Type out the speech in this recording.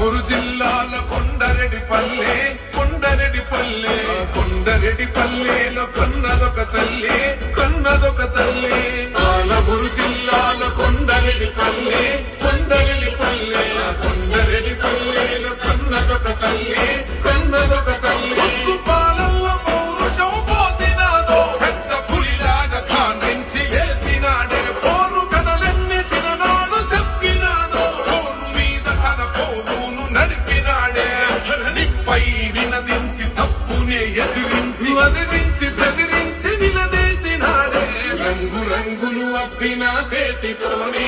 పాలమూరు జిల్లాల కొండరెడ్డిపల్లె కొండరెడ్డిపల్లె కొండరెడ్డిపల్లెలో కన్నదొక తల్లి కన్నదొక తల్లి పాలమూరు జిల్లాల కొండరెడ్డిపల్లె కొండరెడ్డిపల్లె కొండరెడ్డిపల్లెలో కన్నదొక తల్లి కన్నదొక తల్లి పాలల్లో పౌరుషం పోసినాదో పెద్ద పులిలాగా ఖండించి వేసినాడే పోరు కథలన్నీ సిననాడు చెప్పినాదో చోరు మీద తన పోరును నడిపినాడే నిపై వినదించి తప్పునే ఎదిరించి బెదిరించి నిలదీసినాడే రంగు రంగులు అప్పిన చేతితోనే